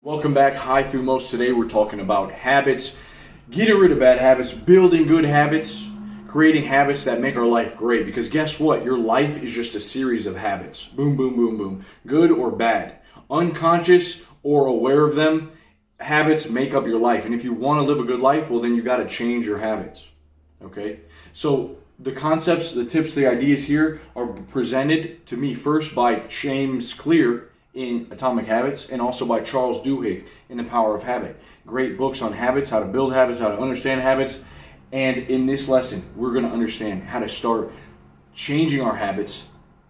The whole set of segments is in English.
Welcome back. High through most. Today we're talking about habits, getting rid of bad habits, building good habits, creating habits that make our life great. Because guess what? Your life is just a series of habits. Boom, boom, boom, boom. Good or bad. Unconscious or aware of them, habits make up your life. And if you want to live a good life, well, then you got to change your habits. Okay? So the concepts, the tips, the ideas here are presented to me first by James Clear in Atomic Habits, and also by Charles Duhigg in The Power of Habit. Great books on habits, how to build habits, how to understand habits. And in this lesson, we're going to understand how to start changing our habits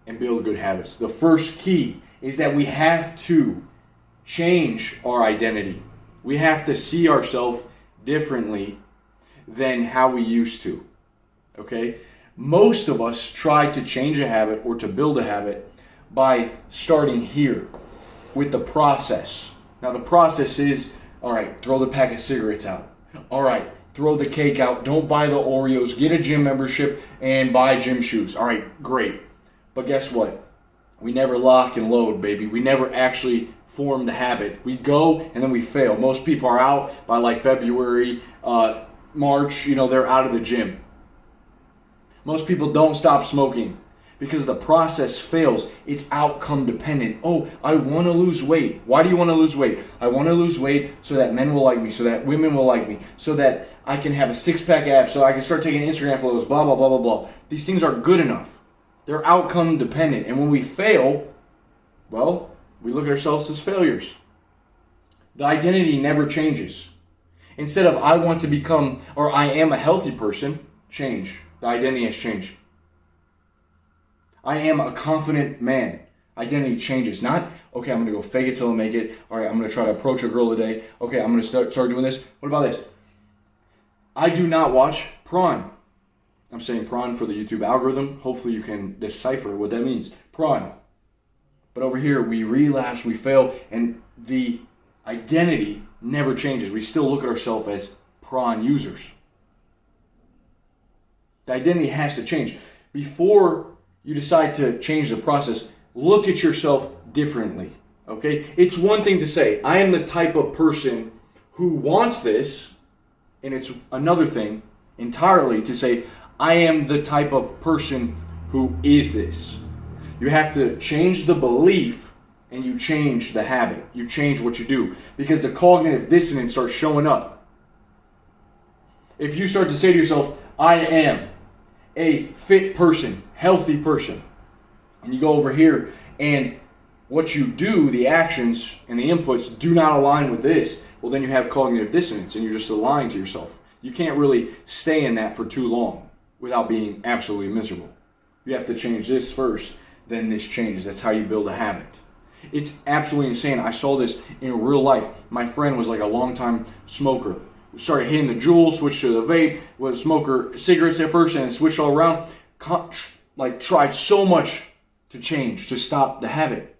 and build good habits. The first key is that we have to change our identity. We have to see ourselves differently than how we used to. Okay? Most of us try to change a habit or to build a habit by starting here with the process. Now the process is, all right, throw the pack of cigarettes out. All right, throw the cake out. Don't buy the Oreos. Get a gym membership and buy gym shoes. All right, great. But guess what? We never lock and load, baby. We never actually form the habit. We go and then we fail. Most people are out by like February, March, they're out of the gym. Most people don't stop smoking because the process fails. It's outcome dependent. Oh, I want to lose weight. Why do you want to lose weight? I want to lose weight so that men will like me, so that women will like me, so that I can have a six-pack abs, so I can start taking Instagram photos, blah, blah, blah, blah, blah. These things are good enough. They're outcome dependent. And when we fail, well, we look at ourselves as failures. The identity never changes. Instead of I want to become, or I am a healthy person, change. The identity has changed. I am a confident man. Identity changes. Not, okay, I'm going to go fake it till I make it. All right, I'm going to try to approach a girl today. Okay, I'm going to start doing this. What about this? I do not watch prawn. I'm saying prawn for the YouTube algorithm. Hopefully you can decipher what that means. Prawn. But over here, we relapse, we fail, and the identity never changes. We still look at ourselves as prawn users. The identity has to change. Before you decide to change the process, look at yourself differently. Okay? It's one thing to say, I am the type of person who wants this, and it's another thing entirely to say, I am the type of person who is this. You have to change the belief and you change the habit. You change what you do because the cognitive dissonance starts showing up. If you start to say to yourself, I am a fit person, healthy person, and you go over here and what you do, the actions and the inputs do not align with this, well then you have cognitive dissonance and you're just lying to yourself. You can't really stay in that for too long without being absolutely miserable. You have to change this first, then this changes. That's how you build a habit. It's absolutely insane. I saw this in real life. My friend was like a long-time smoker. Started hitting the Juul, switched to the vape, was a smoker, cigarettes at first, and then switched all around. Tried so much to change, to stop the habit.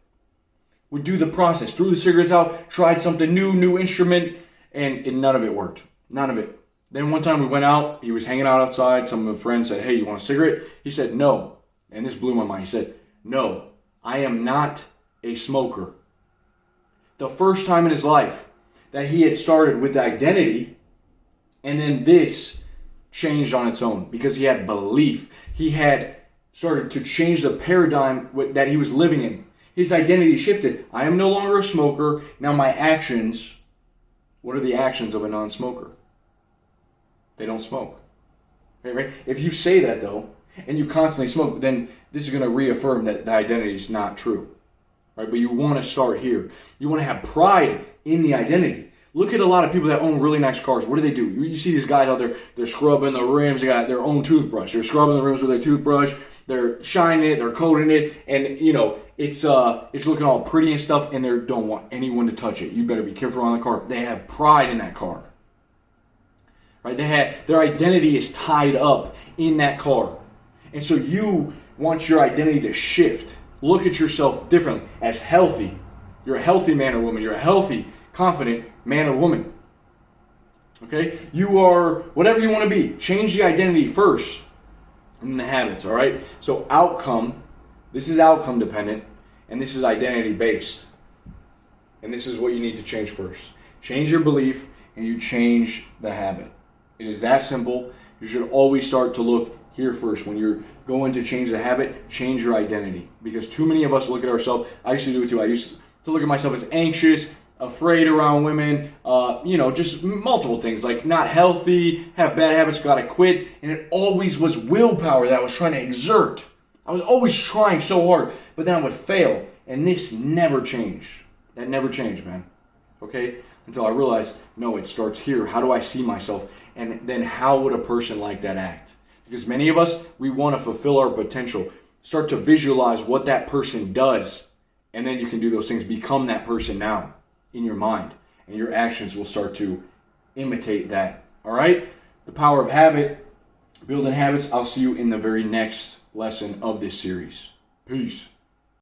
Would do the process, threw the cigarettes out, tried something new instrument, and none of it worked. None of it. Then one time we went out, he was hanging out outside, some of the friends said, hey, you want a cigarette? He said, no. And this blew my mind. He said, no, I am not a smoker. The first time in his life that he had started with the identity, and then this changed on its own because he had belief. He had started to change the paradigm that he was living in. His identity shifted. I am no longer a smoker. Now my actions, what are the actions of a non-smoker? They don't smoke. Okay, right? If you say that though, and you constantly smoke, then this is going to reaffirm that the identity is not true. Right? But you want to start here. You want to have pride in the identity. Look at a lot of people that own really nice cars. What do? You see these guys out there, they're scrubbing the rims, they got their own toothbrush. They're scrubbing the rims with their toothbrush, they're shining it, they're coating it, and it's looking all pretty and stuff, and they don't want anyone to touch it. You better be careful on the car. They have pride in that car. Right? Their identity is tied up in that car. And so you want your identity to shift. Look at yourself differently as healthy. You're a healthy man or woman. You're a healthy, confident man or woman. Okay? You are whatever you want to be. Change the identity first and then the habits, all right? So outcome, this is outcome dependent, and this is identity based. And this is what you need to change first. Change your belief and you change the habit. It is that simple. You should always start to look here first. When you're going to change the habit, change your identity. Because too many of us look at ourselves. I used to do it too. I used to look at myself as anxious, afraid around women, just multiple things like not healthy, have bad habits, gotta quit. And it always was willpower that I was trying to exert. I was always trying so hard, but then I would fail. And this never changed. That never changed, man. Okay? Until I realized, no, it starts here. How do I see myself? And then how would a person like that act? Because many of us, we want to fulfill our potential. Start to visualize what that person does. And then you can do those things. Become that person now in your mind. And your actions will start to imitate that. All right? The power of habit, building habits. I'll see you in the very next lesson of this series. Peace.